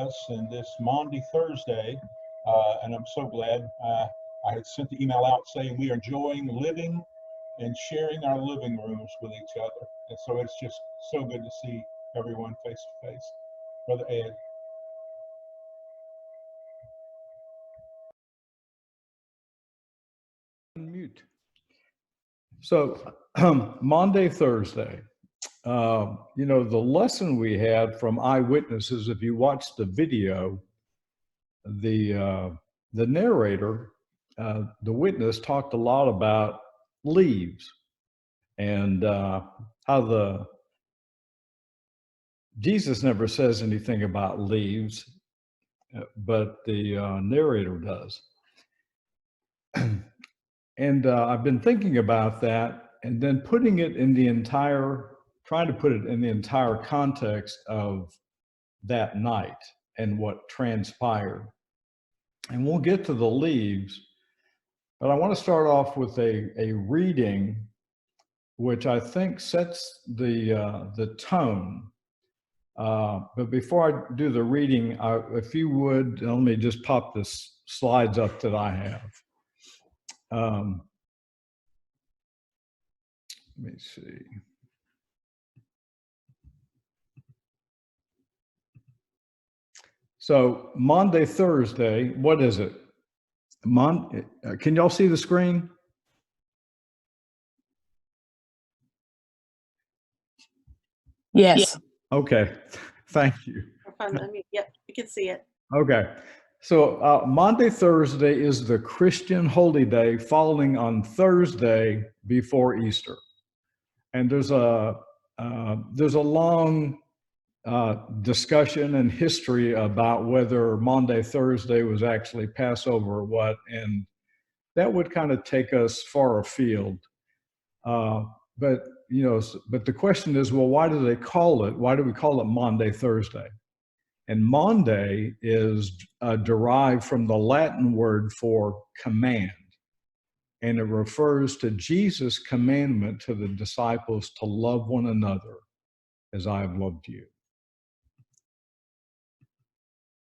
us in this Maundy Thursday, and I'm so glad. I had sent the email out saying we are enjoying living and sharing our living rooms with each other. And so it's just so good to see everyone face to face. Brother Ed. Unmute. So Maundy Thursday, you know, the lesson we had from eyewitnesses, if you watch the video, the narrator, the witness talked a lot about leaves and how Jesus never says anything about leaves, but the narrator does. And I've been thinking about that and then putting it in the trying to put it in the entire context of that night and what transpired. And we'll get to the leaves, but I want to start off with a reading which I think sets the tone. But before I do the reading, if you would, let me just pop the slides up that I have. Let me see. So Maundy Thursday, what is it? Can y'all see the screen? Yes. Okay, thank you. Yep, you can see it. Okay, so Maundy Thursday is the Christian holy day falling on Thursday before Easter. And there's a long discussion and history about whether Maundy Thursday was actually Passover or what, and that would kind of take us far afield. But you know, but the question is, well, why do we call it Maundy Thursday? And Maundy is derived from the Latin word for command. And it refers to Jesus' commandment to the disciples to love one another as I have loved you.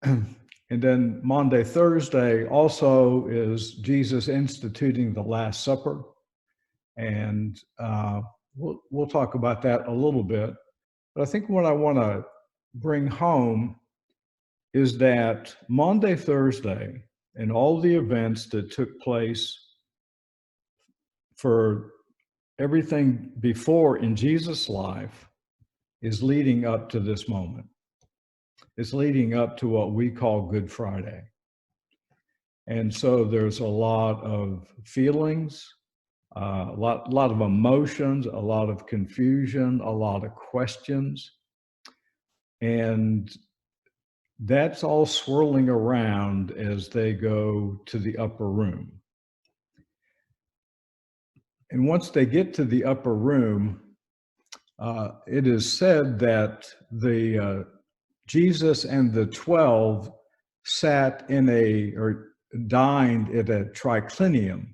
And then Maundy Thursday also is Jesus instituting the Last Supper. And we'll talk about that a little bit. But I think what I want to bring home is that Maundy Thursday and all the events that took place for everything before in Jesus' life is leading up to this moment. It's leading up to what we call Good Friday. And so there's a lot of feelings, a lot of emotions, a lot of confusion, a lot of questions. And that's all swirling around as they go to the upper room. And once they get to the upper room, it is said that Jesus and the 12 sat or dined at a triclinium.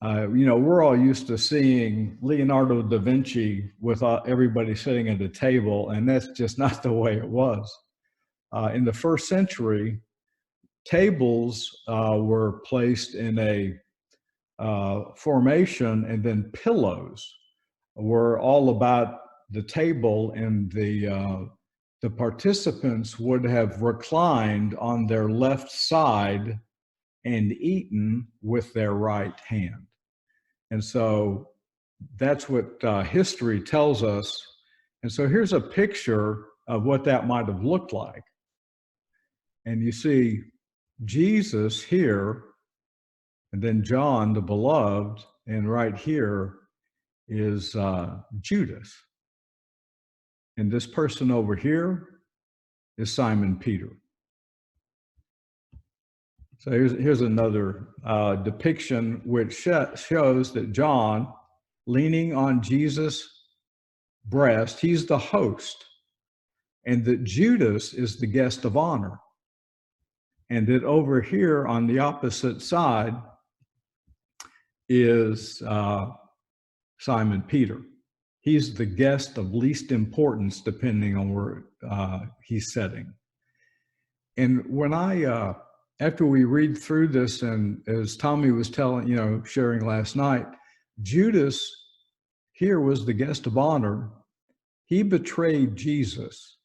You know, we're all used to seeing Leonardo da Vinci with everybody sitting at a table, and that's just not the way it was. In the first century, tables were placed in a formation, and then pillows were all about the table, and the participants would have reclined on their left side and eaten with their right hand. And so that's what history tells us. And so here's a picture of what that might have looked like. And you see Jesus here, and then John, the beloved, and right here is Judas. And this person over here is Simon Peter. So here's another depiction which shows that John, leaning on Jesus' breast, he's the host, and that Judas is the guest of honor. And that over here on the opposite side is Simon Peter. He's the guest of least importance, depending on where he's sitting. And when after we read through this, and as Tommy was telling, sharing last night, Judas here was the guest of honor. He betrayed Jesus.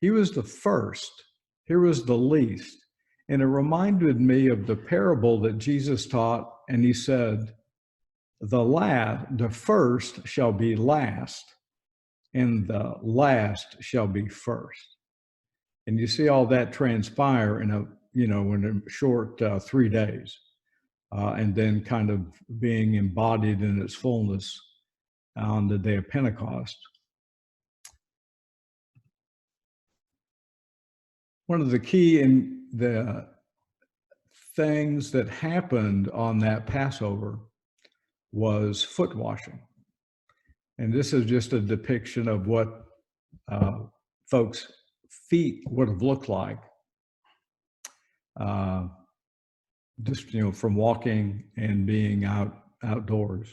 He was the first. Here was the least. And it reminded me of the parable that Jesus taught, and he said, the first shall be last, and the last shall be first. And you see all that transpire in a short 3 days, and then kind of being embodied in its fullness on the day of Pentecost. One of the key in the things that happened on that Passover was foot washing. And this is just a depiction of what folks' feet would have looked like, just from walking and being outdoors.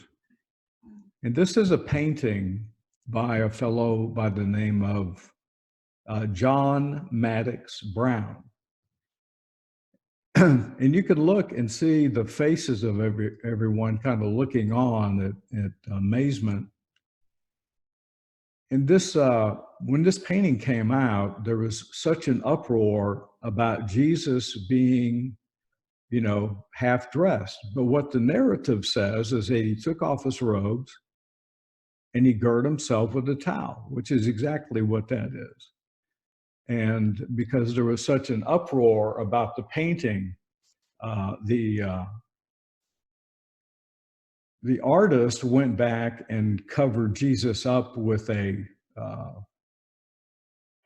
And this is a painting by a fellow by the name of John Maddox Brown. And you could look and see the faces of everyone kind of looking on at amazement. And this, when this painting came out, there was such an uproar about Jesus being, half dressed. But what the narrative says is that he took off his robes and he girded himself with a towel, which is exactly what that is. And because there was such an uproar about the painting, the artist went back and covered Jesus up with a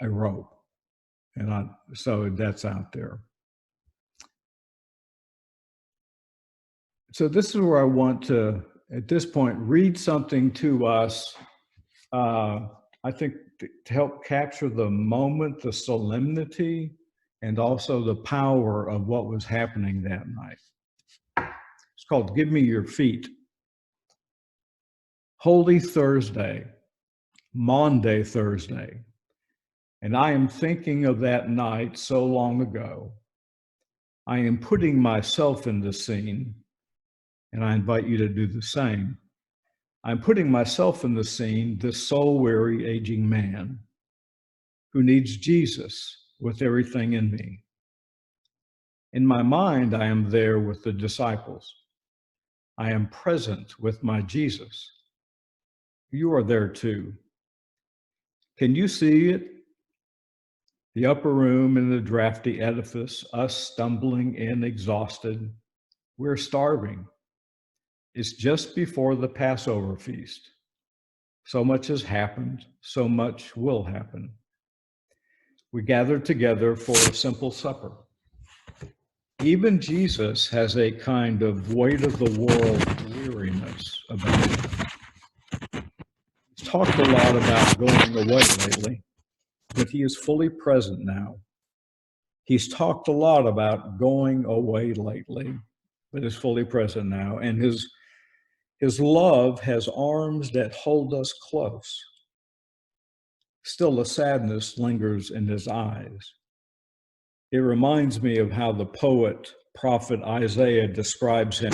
rope, and so that's out there. So this is where I want to, at this point, read something to us. I think to help capture the moment, the solemnity, and also the power of what was happening that night. It's called "Give Me Your Feet." Holy Thursday, Maundy Thursday, and I am thinking of that night so long ago. I am putting myself in the scene, and I invite you to do the same. I'm putting myself in the scene, this soul-weary, aging man who needs Jesus with everything in me. In my mind, I am there with the disciples. I am present with my Jesus. You are there too. Can you see it? The upper room in the drafty edifice, us stumbling in exhausted. We're starving. It's just before the Passover feast. So much has happened, so much will happen. We gather together for a simple supper. Even Jesus has a kind of weight of the world weariness about him. He's talked a lot about going away lately, but he is fully present now. He's talked a lot about going away lately, but is fully present now. And his love has arms that hold us close. Still, a sadness lingers in his eyes. It reminds me of how the poet, prophet Isaiah describes him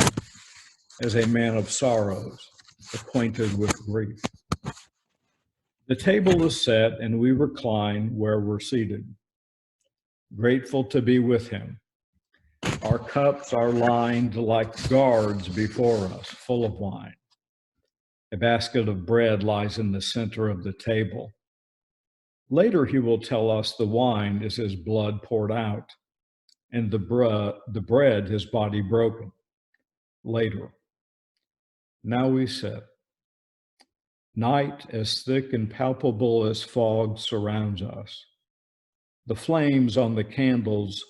as a man of sorrows, acquainted with grief. The table is set and we recline where we're seated, grateful to be with him. Our cups are lined like guards before us, full of wine. A basket of bread lies in the center of the table. Later, he will tell us the wine is his blood poured out, and the bread his body broken. Later. Now we sit. Night, as thick and palpable as fog, surrounds us. The flames on the candles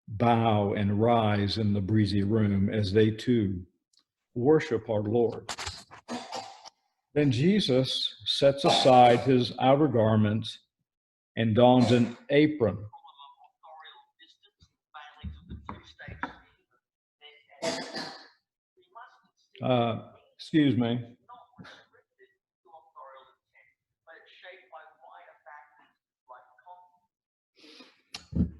bow and rise in the breezy room as they too worship our Lord. Then Jesus sets aside his outer garments and dons an apron. Excuse me.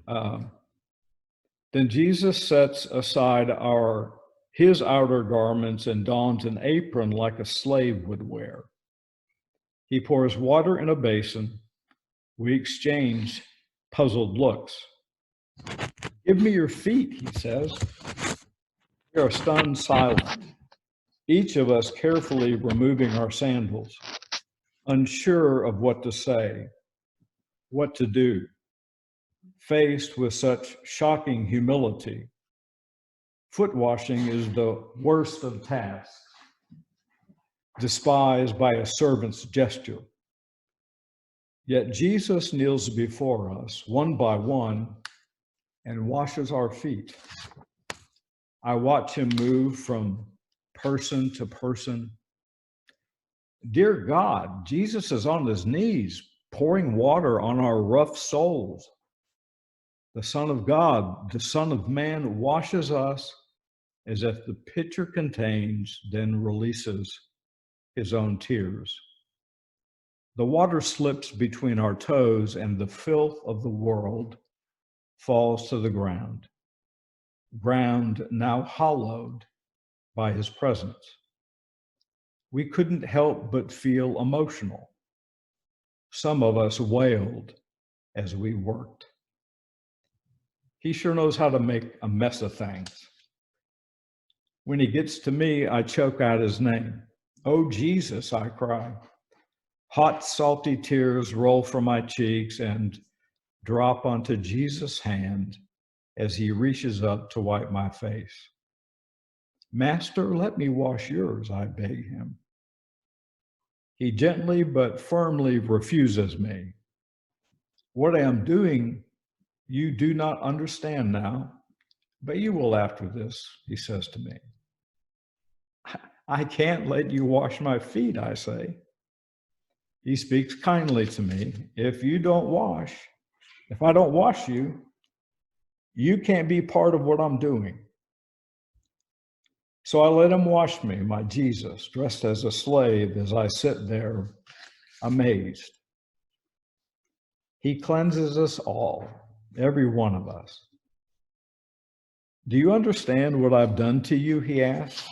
Then Jesus sets aside his outer garments and dons an apron like a slave would wear. He pours water in a basin. We exchange puzzled looks. Give me your feet, he says. We are stunned silent, each of us carefully removing our sandals, unsure of what to say, what to do, faced with such shocking humility. Foot washing is the worst of tasks, despised by a servant's gesture. Yet Jesus kneels before us, one by one, and washes our feet. I watch him move from person to person. Dear God, Jesus is on his knees, pouring water on our rough soles. The Son of God, the Son of Man, washes us as if the pitcher contains, then releases his own tears. The water slips between our toes, and the filth of the world falls to the ground now hallowed by his presence. We couldn't help but feel emotional. Some of us wailed as we worked. He sure knows how to make a mess of things. When he gets to me, I choke out his name. Oh, Jesus, I cry. Hot, salty tears roll from my cheeks and drop onto Jesus' hand as he reaches up to wipe my face. Master, let me wash yours, I beg him. He gently but firmly refuses me. What I am doing, you do not understand now, but you will after this, he says to me. I can't let you wash my feet, I say. He speaks kindly to me. If I don't wash you, you can't be part of what I'm doing. So I let him wash me, my Jesus, dressed as a slave, as I sit there amazed. He cleanses us all, every one of us. Do you understand what I've done to you? He asks.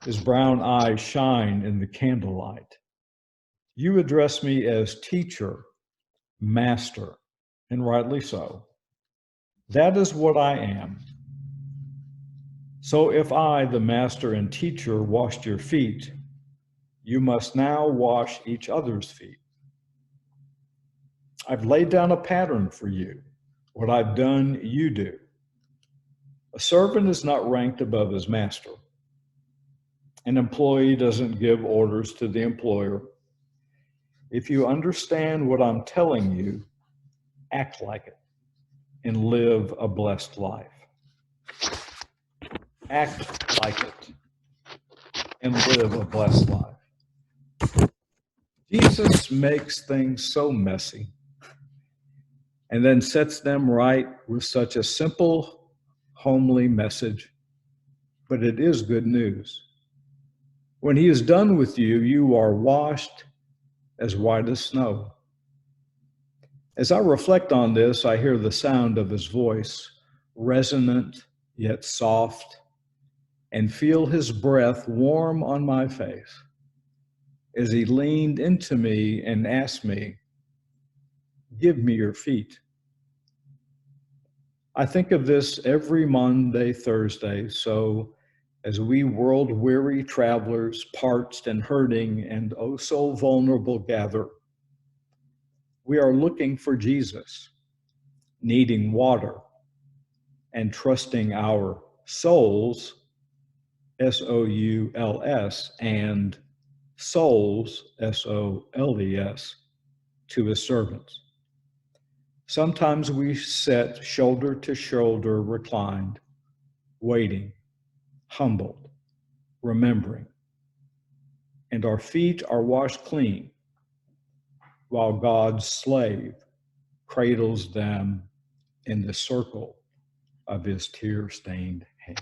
His brown eyes shine in the candlelight. You address me as teacher, master, and rightly so. That is what I am. So if I, the master and teacher, washed your feet, you must now wash each other's feet. I've laid down a pattern for you. What I've done, you do. A servant is not ranked above his master. An employee doesn't give orders to the employer. If you understand what I'm telling you, act like it and live a blessed life. Act like it and live a blessed life. Jesus makes things so messy and then sets them right with such a simple, homely message, but it is good news. When he is done with you, you are washed as white as snow. As I reflect on this, I hear the sound of his voice, resonant yet soft, and feel his breath warm on my face as he leaned into me and asked me, give me your feet. I think of this every Maundy, Thursday, so as we world-weary travelers, parched and hurting and oh so vulnerable gather, we are looking for Jesus, needing water, and trusting our souls, S-O-U-L-S, and souls, S-O-L-E-S, to his servants. Sometimes we sit shoulder to shoulder, reclined, waiting, humbled, remembering, and our feet are washed clean while God's slave cradles them in the circle of his tear-stained hand.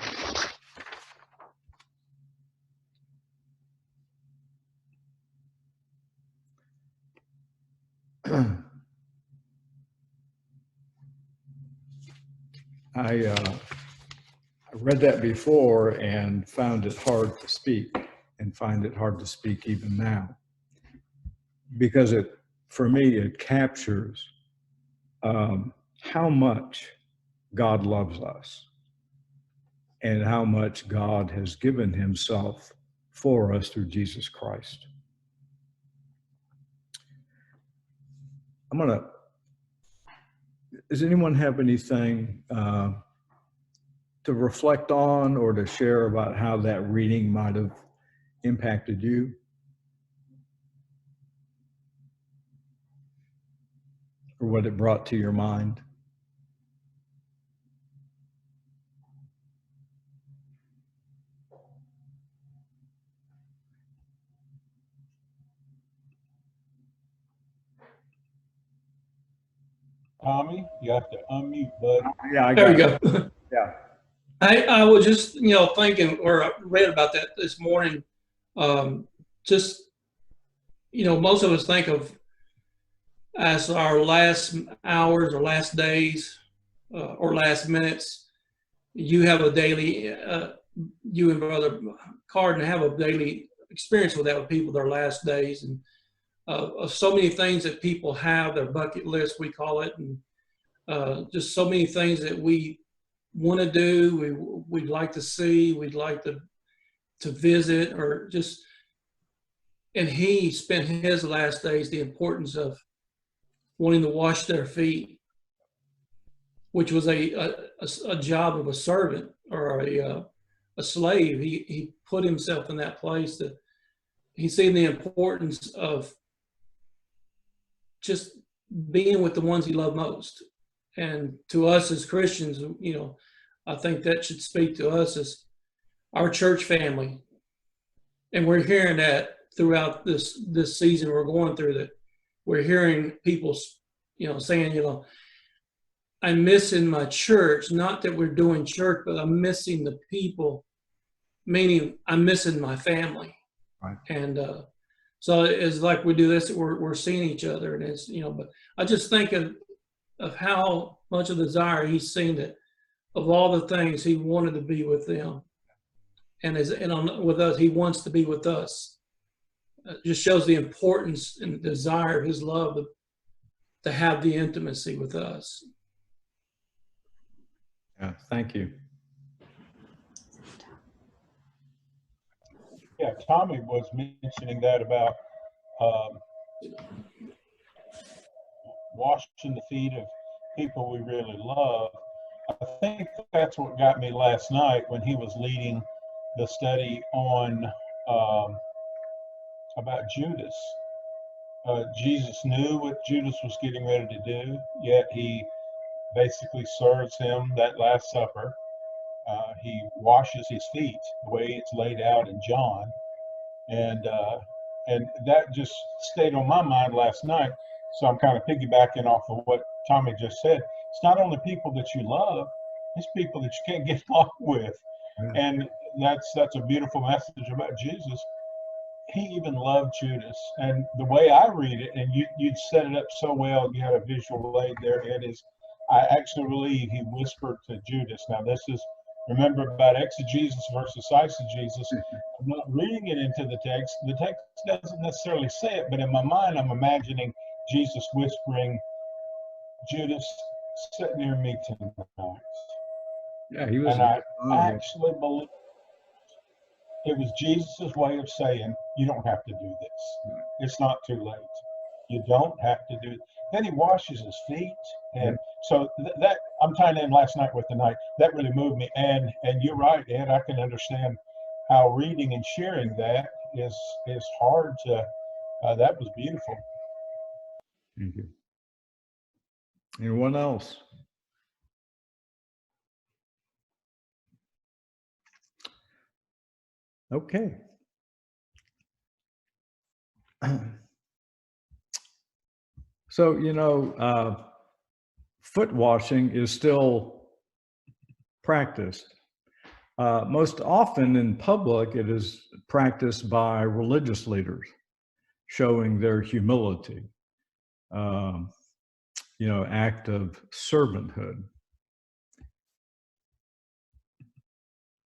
I read that before and found it hard to speak, and find it hard to speak even now, because for me, it captures how much God loves us and how much God has given himself for us through Jesus Christ. Does anyone have anything to reflect on or to share about how that reading might have impacted you? Or what it brought to your mind? Tommy, you have to unmute, bud. Yeah, I There we got go. it. Yeah. I was just, thinking, or I read about that this morning. Just, most of us think of as our last hours or last days or last minutes. You have a daily, you and Brother Carden have a daily experience with that with people, their last days, and of so many things that people have, their bucket list, we call it, and just so many things that we want to do, we'd like to see, we'd like to visit, or just, and he spent his last days the importance of wanting to wash their feet, which was a job of a servant or a slave. He put himself in that place that he's seen the importance of just being with the ones he loved most. And to us as Christians, I think that should speak to us as our church family. And we're hearing that throughout this season we're going through, that we're hearing people, saying, I'm missing my church. Not that we're doing church, but I'm missing the people, meaning I'm missing my family. Right. And so it's like we do this, we're seeing each other, and it's, but I just think of how much of the desire he's seen, that of all the things he wanted to be with them, and with us, he wants to be with us. It just shows the importance and desire of his love to have the intimacy with us. Yeah, thank you. Yeah, Tommy was mentioning that about washing the feet of people we really love. I think that's what got me last night when he was leading the study on about Judas. Jesus knew what Judas was getting ready to do, yet he basically serves him that Last Supper. He washes his feet the way it's laid out in John, and that just stayed on my mind last night. So I'm kind of piggybacking off of what Tommy just said. It's not only people that you love; it's people that you can't get along with, and that's a beautiful message about Jesus. He even loved Judas, and the way I read it, and you'd set it up so well. You had a visual laid there. It is, I actually believe he whispered to Judas. Now this is, remember about exegesis versus eisegesis. I'm not reading it into the text. The text doesn't necessarily say it, but in my mind, I'm imagining Jesus whispering, Judas, sit near me tonight. Yeah, he was. And I actually believe it was Jesus' way of saying, you don't have to do this. It's not too late. You don't have to do it. Then he washes his feet. And so that I'm tying in last night with tonight. That really moved me. And you're right, Ed, I can understand how reading and sharing that is hard to, that was beautiful. Thank you. Anyone else? Okay. So, foot washing is still practiced. Most often in public, it is practiced by religious leaders, showing their humility, act of servanthood.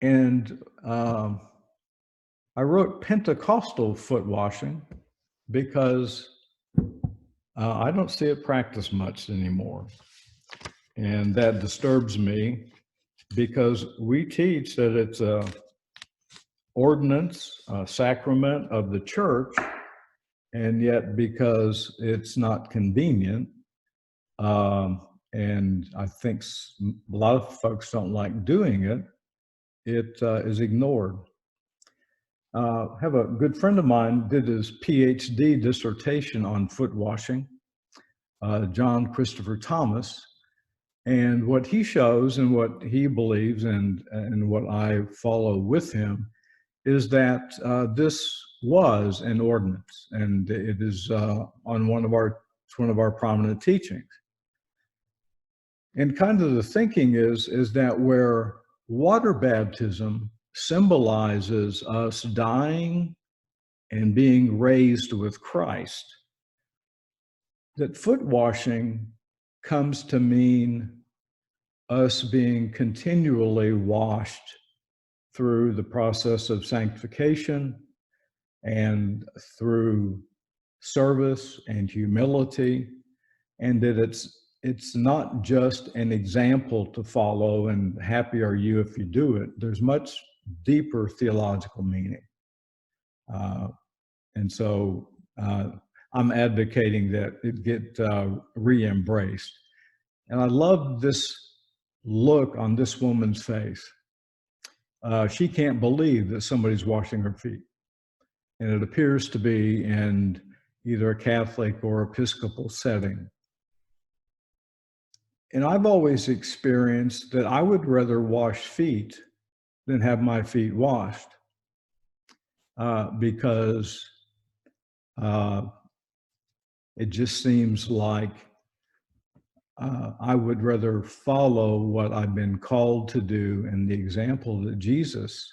And I wrote Pentecostal foot washing because I don't see it practiced much anymore. And that disturbs me because we teach that it's a ordinance, a sacrament of the church, and yet because it's not convenient, and I think a lot of folks don't like doing it, it is ignored. I have a good friend of mine did his PhD dissertation on foot washing, John Christopher Thomas, and what he shows and what he believes and what I follow with him is that this was an ordinance, and it is on one of our prominent teachings. And kind of the thinking is that where water baptism symbolizes us dying and being raised with Christ, that foot washing comes to mean us being continually washed through the process of sanctification and through service and humility, and that it's not just an example to follow and happy are you if you do it. There's much deeper theological meaning. And so I'm advocating that it get re-embraced. And I love this look on this woman's face. She can't believe that somebody's washing her feet. And it appears to be in either a Catholic or Episcopal setting. And I've always experienced that I would rather wash feet than have my feet washed because it just seems like I would rather follow what I've been called to do and the example that Jesus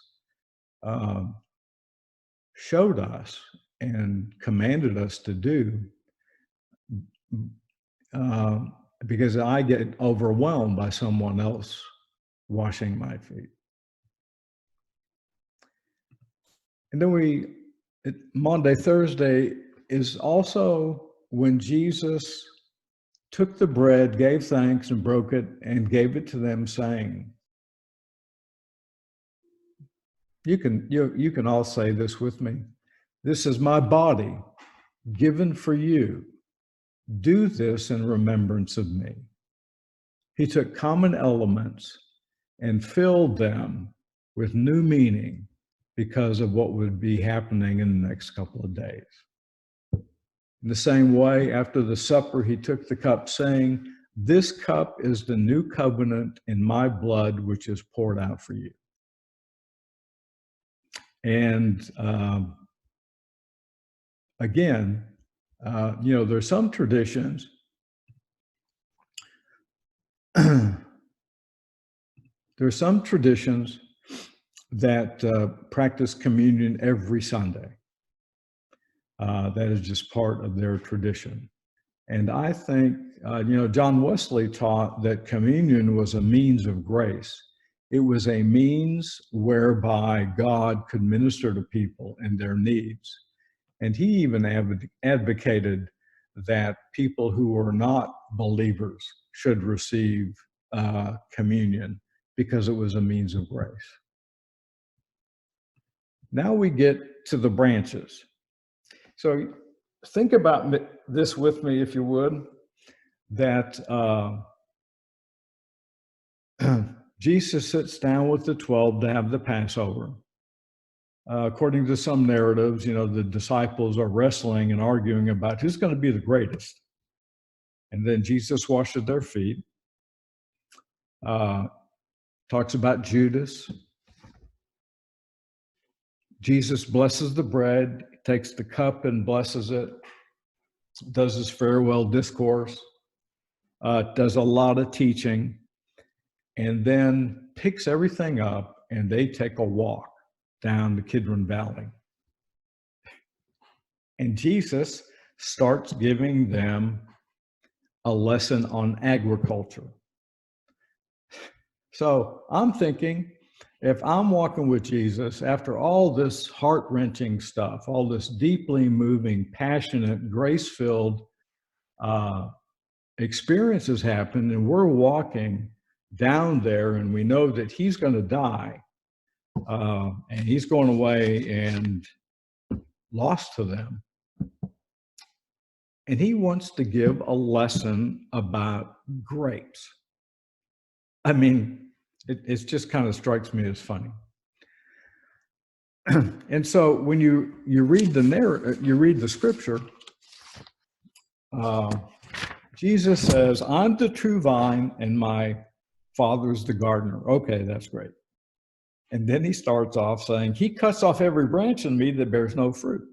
showed us and commanded us to do, because I get overwhelmed by someone else washing my feet. And then Maundy Thursday is also when Jesus took the bread, gave thanks, and broke it, and gave it to them, saying, you can all say this with me. This is my body given for you. Do this in remembrance of me. He took common elements and filled them with new meaning because of what would be happening in the next couple of days. In the same way, after the supper, he took the cup, saying, this cup is the new covenant in my blood, which is poured out for you. And again, there's some traditions that practice communion every Sunday. That is just part of their tradition. And I think, John Wesley taught that communion was a means of grace. It was a means whereby God could minister to people in their needs. And he even advocated that people who were not believers should receive communion because it was a means of grace. Now we get to the branches. So think about this with me, if you would, that Jesus sits down with the 12 to have the Passover. According to some narratives, the disciples are wrestling and arguing about who's going to be the greatest. And then Jesus washes their feet, talks about Judas. Jesus blesses the bread, takes the cup and blesses it, does his farewell discourse, does a lot of teaching, and then picks everything up and they take a walk down the Kidron Valley. And Jesus starts giving them a lesson on agriculture. So I'm thinking, if I'm walking with Jesus after all this heart-wrenching stuff, all this deeply moving, passionate, grace-filled experiences happen, and we're walking down there and we know that he's going to die, and he's going away and lost to them. And he wants to give a lesson about grapes. I mean, it just kind of strikes me as funny. And so when you read you read the scripture, Jesus says, "I'm the true vine and my Father's the gardener." Okay, that's great. And then he starts off saying, "He cuts off every branch in me that bears no fruit,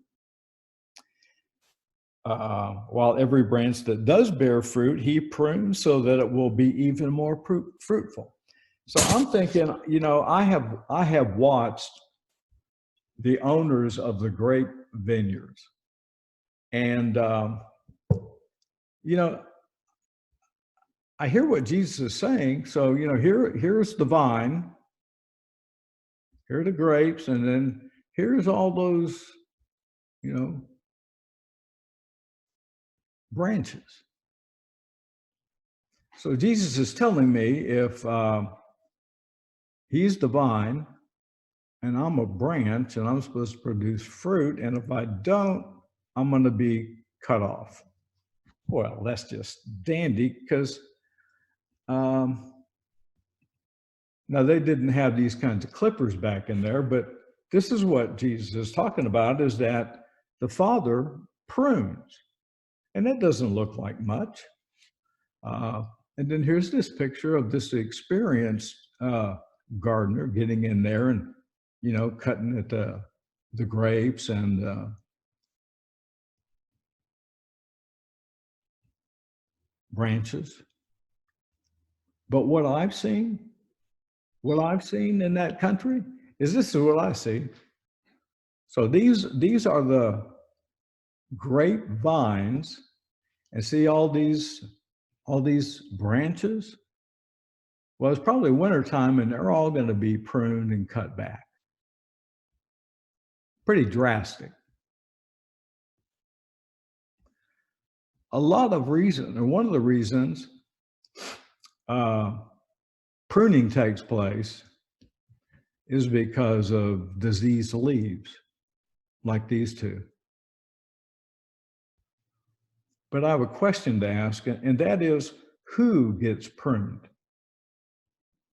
while every branch that does bear fruit, he prunes so that it will be even more fruitful." So I'm thinking, you know, I have watched the owners of the grape vineyards, and you know, I hear what Jesus is saying. So, you know, here's the vine, here are the grapes, and then here's all those, you know, branches. So Jesus is telling me if he's the vine and I'm a branch and I'm supposed to produce fruit, and if I don't, I'm going to be cut off. Well, that's just dandy, because now they didn't have these kinds of clippers back in there, but this is what Jesus is talking about, is that the Father prunes, and it doesn't look like much. And then here's this picture of this experienced gardener getting in there and, you know, cutting at the grapes and branches. But what I've seen in that country is this is what I see. So these are the grapevines, and see all these branches. Well, it's probably wintertime and they're all going to be pruned and cut back. Pretty drastic. A lot of reasons, or one of the reasons pruning takes place is because of diseased leaves, like these two. But I have a question to ask, and that is, who gets pruned?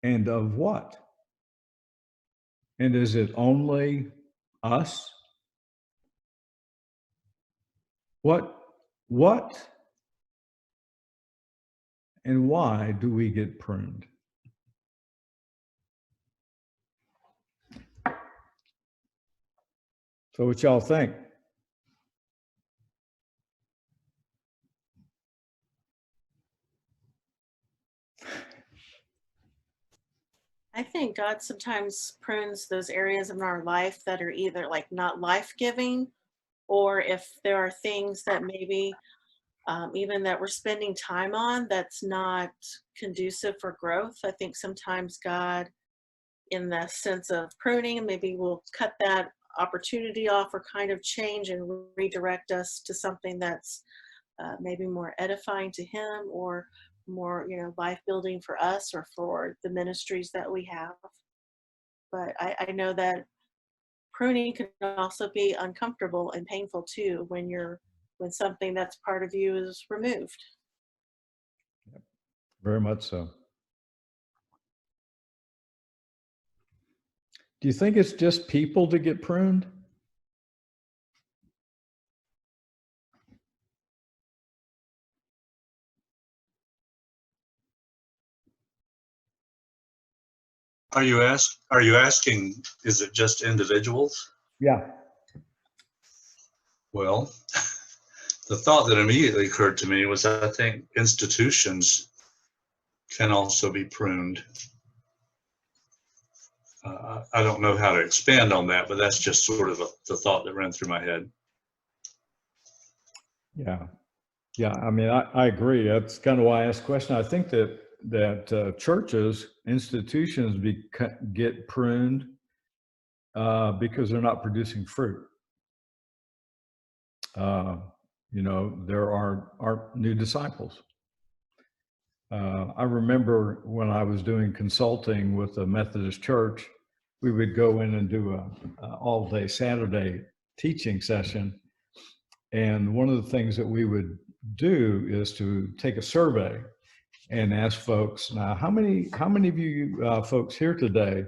And of what? And is it only us? What and why do we get pruned? So what y'all think? I think God sometimes prunes those areas in our life that are either like not life-giving, or if there are things that maybe even that we're spending time on that's not conducive for growth. I think sometimes God, in the sense of pruning, maybe will cut that opportunity off or kind of change and redirect us to something that's maybe more edifying to him, or more, you know, life building for us or for the ministries that we have. But I know that pruning can also be uncomfortable and painful too, when something that's part of you is removed. Very much so. Do you think it's just people to get pruned? Are you asking, is it just individuals? Yeah. Well, the thought that immediately occurred to me was, I think institutions can also be pruned. I don't know how to expand on that, but that's just sort of the thought that ran through my head. Yeah. Yeah. I mean, I agree. That's kind of why I asked the question. I think that churches, institutions get pruned because they're not producing fruit. There aren't new disciples. I remember when I was doing consulting with a Methodist church, we would go in and do a all-day Saturday teaching session. And one of the things that we would do is to take a survey and ask folks, now, how many of you folks here today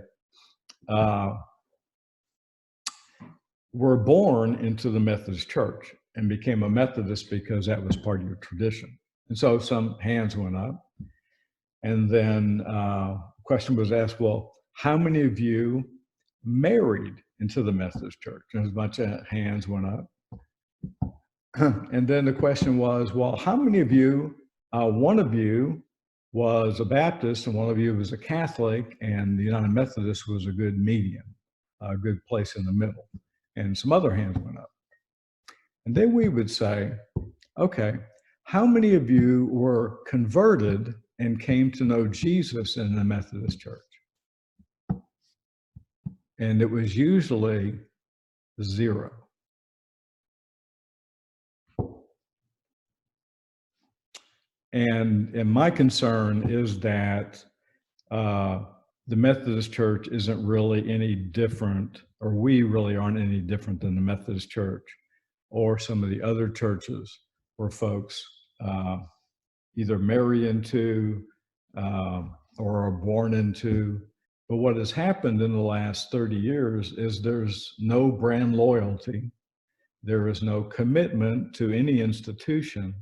were born into the Methodist Church and became a Methodist because that was part of your tradition? And so some hands went up. And then a question was asked, well, how many of you married into the Methodist Church? And a bunch of hands went up. And then the question was, well, how many of you, one of you was a Baptist and one of you was a Catholic, and the United Methodist was a good medium, a good place in the middle. And some other hands went up. And then we would say, okay, how many of you were converted and came to know Jesus in the Methodist Church? And it was usually 0. And my concern is that the Methodist Church isn't really any different, or we really aren't any different than the Methodist Church or some of the other churches where folks either marry into or are born into. But what has happened in the last 30 years is there's no brand loyalty. There is no commitment to any institution.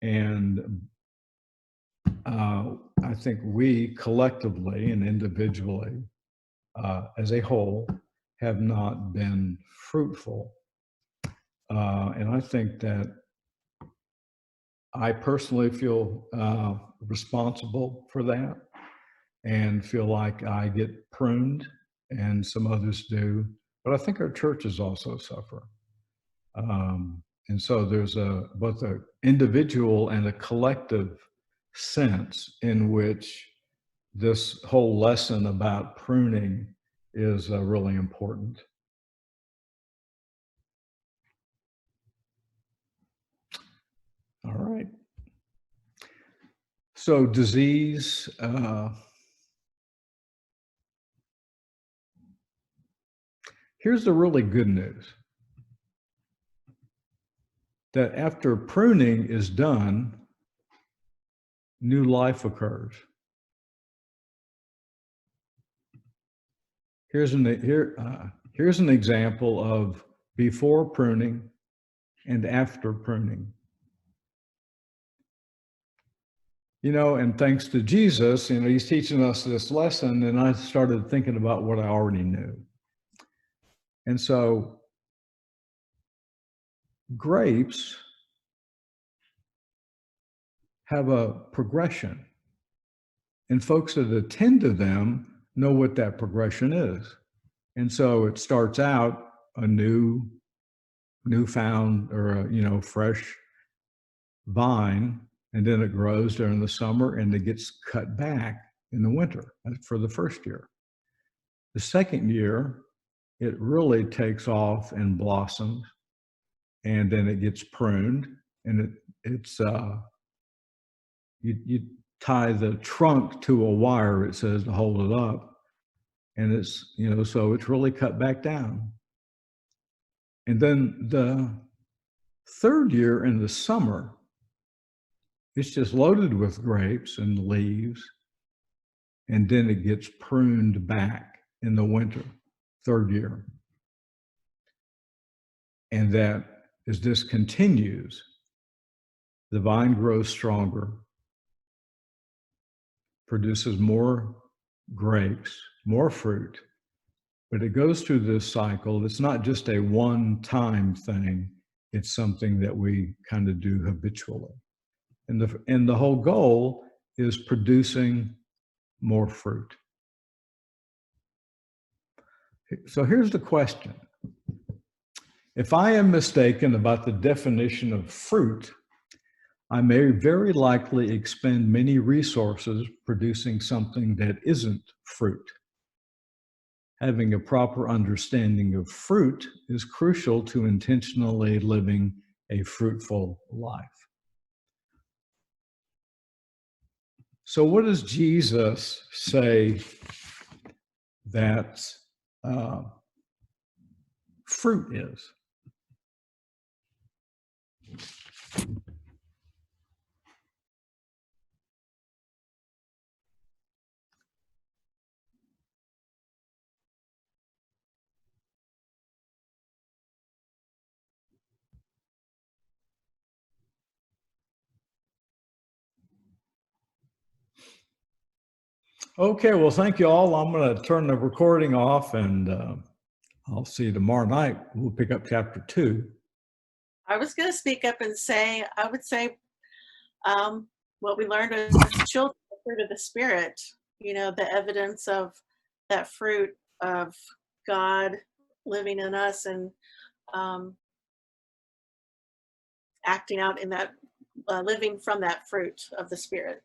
And I think we collectively and individually, as a whole, have not been fruitful. And I think that I personally feel responsible for that and feel like I get pruned, and some others do. But I think our churches also suffer. And so there's both an individual and a collective sense in which this whole lesson about pruning is really important. All right. So disease. Here's the really good news. That after pruning is done, new life occurs. Here's an example of before pruning and after pruning. And thanks to Jesus, he's teaching us this lesson, and I started thinking about what I already knew. And so grapes have a progression, and folks that attend to them know what that progression is. And so it starts out a newfound or fresh vine, and then it grows during the summer and it gets cut back in the winter. That's for the first year. The second year, it really takes off and blossoms, and then it gets pruned, and you tie the trunk to a wire, it says, to hold it up, and it's so it's really cut back down. And then the third year in the summer, it's just loaded with grapes and leaves, and then it gets pruned back in the winter, third year. And that as this continues, the vine grows stronger, produces more grapes, more fruit, but it goes through this cycle. It's not just a one-time thing. It's something that we kind of do habitually. And the whole goal is producing more fruit. So here's the question. If I am mistaken about the definition of fruit, I may very likely expend many resources producing something that isn't fruit. Having a proper understanding of fruit is crucial to intentionally living a fruitful life. So what does Jesus say that fruit is? Okay, well, thank you all. I'm going to turn the recording off, and I'll see you tomorrow night. We'll pick up chapter 2. I was going to speak up and say, I would say what we learned as children, the fruit of the Spirit, the evidence of that fruit of God living in us and acting out in that, living from that fruit of the Spirit.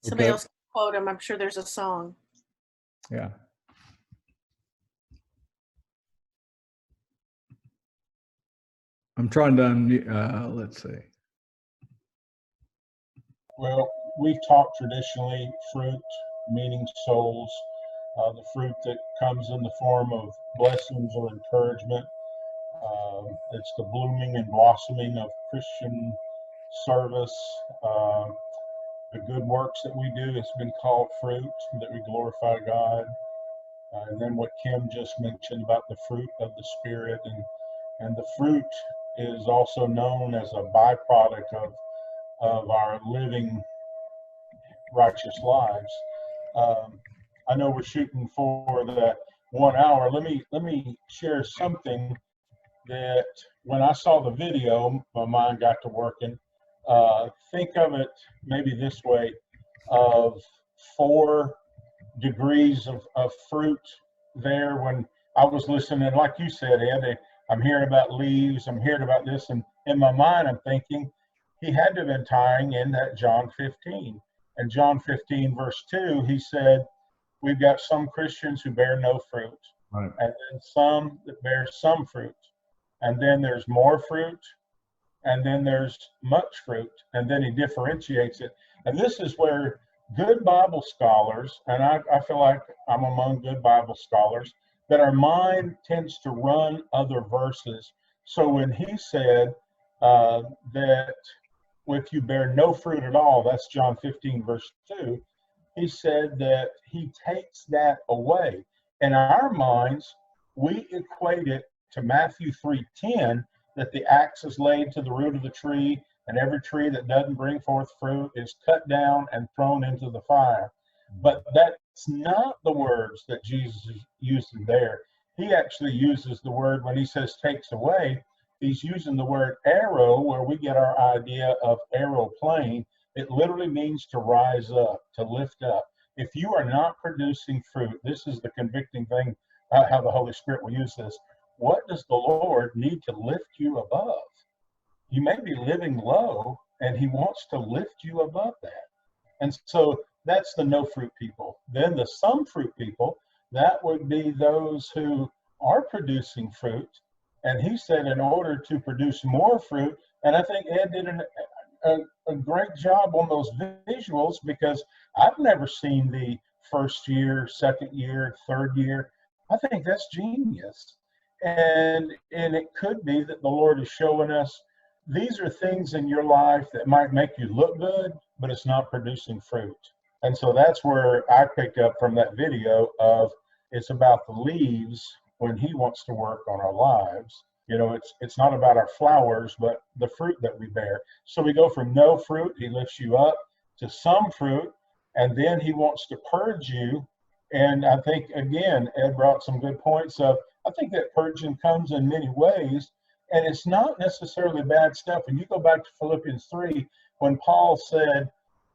Somebody else can quote him. I'm sure there's a song. Yeah. I'm trying to unmute, let's see. Well, we've talked traditionally fruit, meaning souls, the fruit that comes in the form of blessings or encouragement. It's the blooming and blossoming of Christian service. The good works that we do has been called fruit, that we glorify God. And then what Kim just mentioned about the fruit of the Spirit, and the fruit is also known as a byproduct of our living righteous lives. I know we're shooting for the 1 hour. Let me share something that when I saw the video, my mind got to working. Think of it maybe this way: of 4 degrees of fruit there when I was listening. Like you said, Ed, I'm hearing about leaves, I'm hearing about this, and in my mind I'm thinking he had to have been tying in that John 15. And John 15 verse 2, he said, we've got some Christians who bear no fruit, Right. and then some that bear some fruit, and then there's more fruit, and then there's much fruit, and then he differentiates it. And this is where good Bible scholars, and I feel like I'm among good Bible scholars, that our mind tends to run other verses. So when he said that if you bear no fruit at all, that's John 15 verse 2, he said that he takes that away. In our minds, we equate it to Matthew 3:10, that the axe is laid to the root of the tree, and every tree that doesn't bring forth fruit is cut down and thrown into the fire. But that's not the words that Jesus is using there. He actually uses the word, when he says takes away, he's using the word arrow, where we get our idea of aeroplane. It literally means to rise up, to lift up. If you are not producing fruit, this is the convicting thing, how the Holy Spirit will use this. What does the Lord need to lift you above? You may be living low, and he wants to lift you above that. And so that's the no fruit people. Then the some fruit people, that would be those who are producing fruit. And he said in order to produce more fruit, and I think Ed did a great job on those visuals, because I've never seen the first year, second year, third year. I think that's genius. And it could be that the Lord is showing us these are things in your life that might make you look good, but it's not producing fruit. And so that's where I picked up from that video of it's about the leaves when he wants to work on our lives. It's not about our flowers, but the fruit that we bear. So we go from no fruit, he lifts you up, to some fruit, and then he wants to purge you. And I think, again, Ed brought some good points of, I think that purging comes in many ways, and it's not necessarily bad stuff. When you go back to Philippians 3, when Paul said,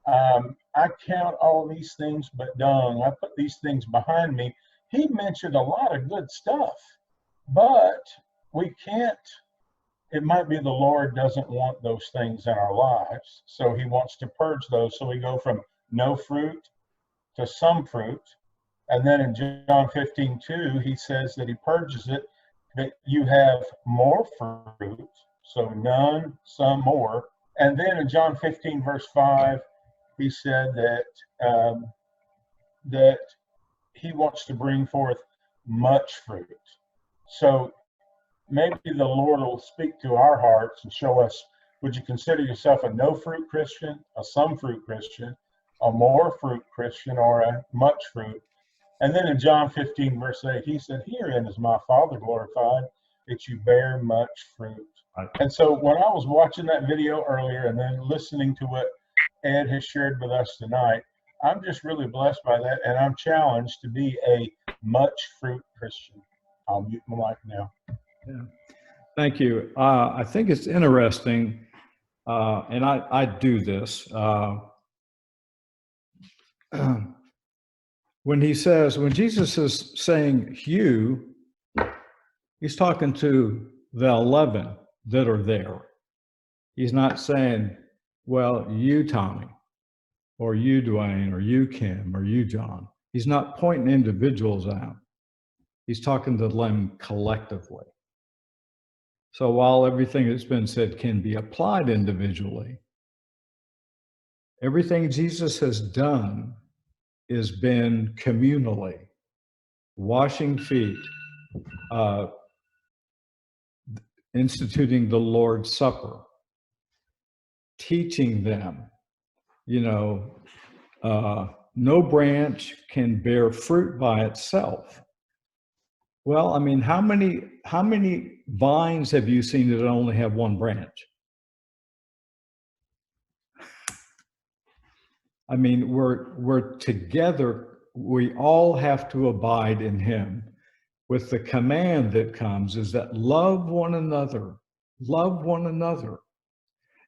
I count all these things but dung, I put these things behind me, he mentioned a lot of good stuff. But we can't it might be the Lord doesn't want those things in our lives. So he wants to purge those. So we go from no fruit to some fruit. And then in John 15:2, he says that he purges it, that you have more fruit. So none, some, more. And then in John 15, verse 5, he said that he wants to bring forth much fruit. So maybe the Lord will speak to our hearts and show us, would you consider yourself a no fruit Christian, a some fruit Christian, a more fruit Christian, or a much fruit? And then in John 15, verse 8, he said, herein is my Father glorified, that you bear much fruit. Right. And so when I was watching that video earlier and then listening to what Ed has shared with us tonight, I'm just really blessed by that. And I'm challenged to be a much fruit Christian. I'll mute my mic now. Yeah. Thank you. I think it's interesting, and I do this. When Jesus is saying you, he's talking to the 11 that are there. He's not saying, well, you, Tommy, or you, Dwayne, or you, Kim, or you, John. He's not pointing individuals out. He's talking to them collectively. So while everything that's been said can be applied individually, everything Jesus has done has been communally. Washing feet, instituting the Lord's Supper, teaching them, no branch can bear fruit by itself. Well, I mean, how many vines have you seen that only have one branch? I mean, we're together. We all have to abide in him. With the command that comes is that love one another. Love one another.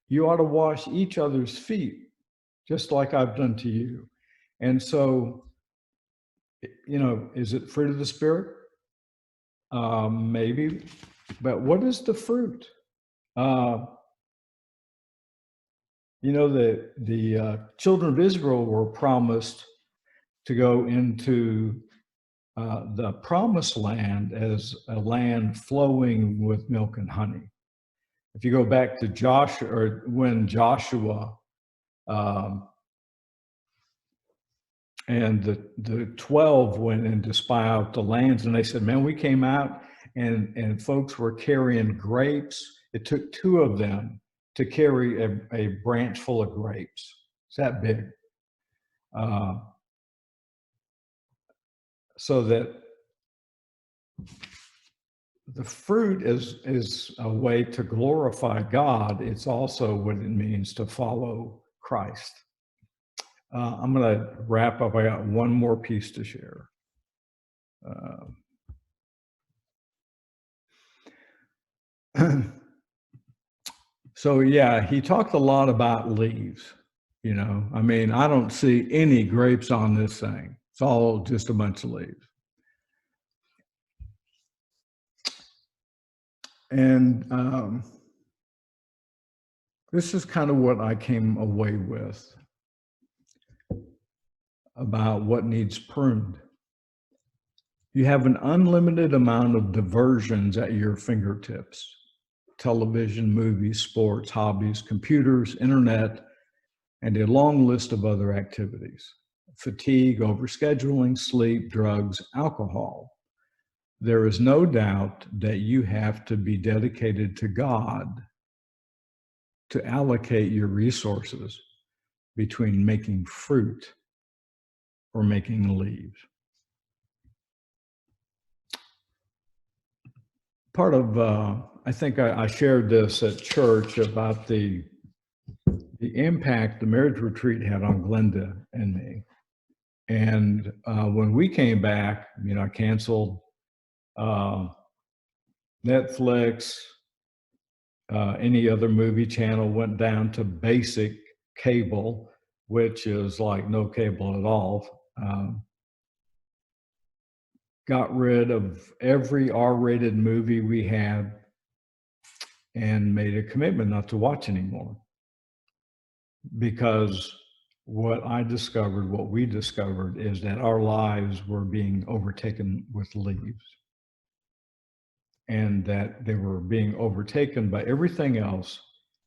You ought to wash each other's feet, just like I've done to you. And so, is it fruit of the Spirit? Maybe, but what is the fruit? The children of Israel were promised to go into the promised land as a land flowing with milk and honey. If you go back to Joshua, or when Joshua and the 12 went in to spy out the lands, and they said, man, we came out and folks were carrying grapes. It took 2 of them to carry a branch full of grapes. It's that big. So that the fruit is a way to glorify God. It's also what it means to follow Christ. I'm going to wrap up. I got one more piece to share. So yeah, he talked a lot about leaves. I mean, I don't see any grapes on this thing. It's all just a bunch of leaves. And this is kind of what I came away with about what needs pruned. You have an unlimited amount of diversions at your fingertips: television, movies, sports, hobbies, computers, internet, and a long list of other activities. Fatigue, overscheduling, sleep, drugs, alcohol. There is no doubt that you have to be dedicated to God to allocate your resources between making fruit or making leaves. Part of, I think I shared this at church about the impact the marriage retreat had on Glenda and me. And when we came back, I canceled Netflix, any other movie channel, went down to basic cable, which is like no cable at all. Got rid of every R-rated movie we had. and made a commitment not to watch anymore. Because what we discovered is that our lives were being overtaken with leaves, and that they were being overtaken by everything else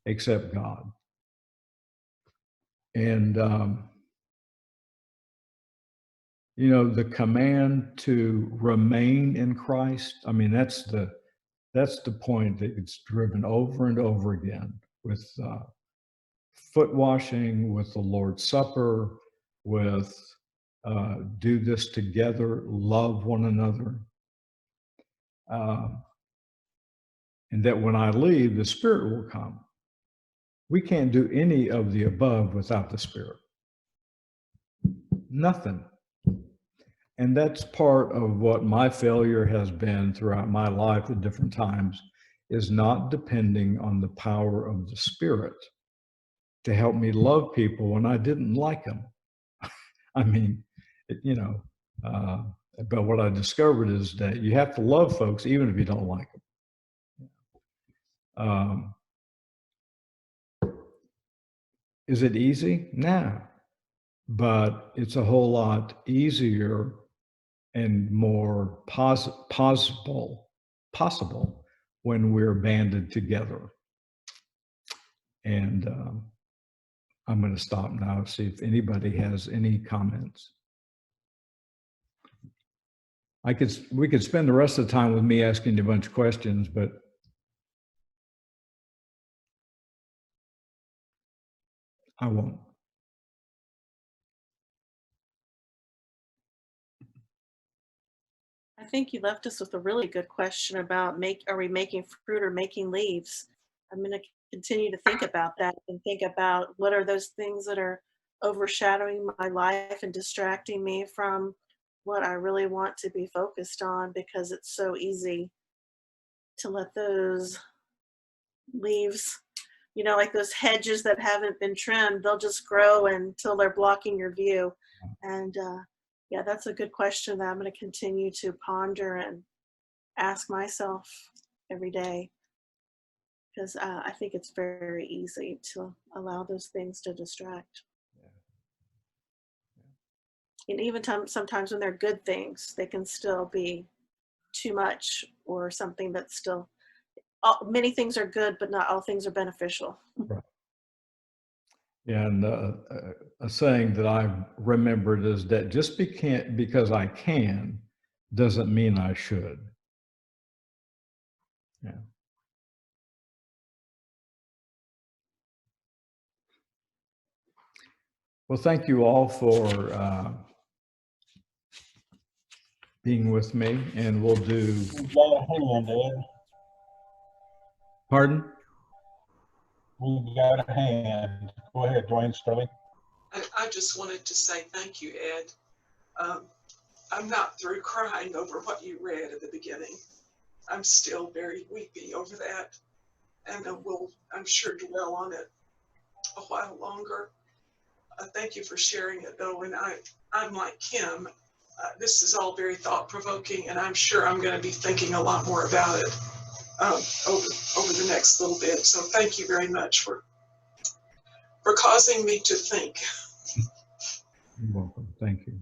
except God. And, you know, the command to remain in Christ, I mean, that's the point that it's driven over and over again with foot washing, with the Lord's Supper, with do this together, love one another. And that when I leave, the Spirit will come. We can't do any of the above without the Spirit. Nothing. And that's part of what my failure has been throughout my life at different times, is not depending on the power of the Spirit to help me love people when I didn't like them. I mean, you know, but what I discovered is that you have to love folks even if you don't like them. Is it easy? No, but it's a whole lot easier and more possible when we're banded together. And I'm going to stop now, see if anybody has any comments. We could spend the rest of the time with me asking you a bunch of questions, but I won't. I think you left us with a really good question about are we making fruit or making leaves? I'm going to continue to think about that and think about what are those things that are overshadowing my life and distracting me from what I really want to be focused on, because it's so easy to let those leaves, you know, like those hedges that haven't been trimmed, they'll just grow until they're blocking your view. And yeah, that's a good question that I'm going to continue to ponder and ask myself every day, because I think it's very easy to allow those things to distract. And even sometimes when they're good things, they can still be too much, or something that's still, many things are good, but not all things are beneficial. Right. And a saying that I've remembered is that just because I can doesn't mean I should. Yeah. Well, thank you all for being with me, and we'll do. We've got a hand, Ed. Pardon? We've got a hand. Go ahead, Dwayne Sterling. I just wanted to say thank you, Ed. I'm not through crying over what you read at the beginning. I'm still very weepy over that, and we'll, I'm sure, dwell on it a while longer. Thank you for sharing it, though, and I'm like Kim. This is all very thought-provoking, and I'm sure I'm going to be thinking a lot more about it over the next little bit. So thank you very much for causing me to think. You're welcome. Thank you.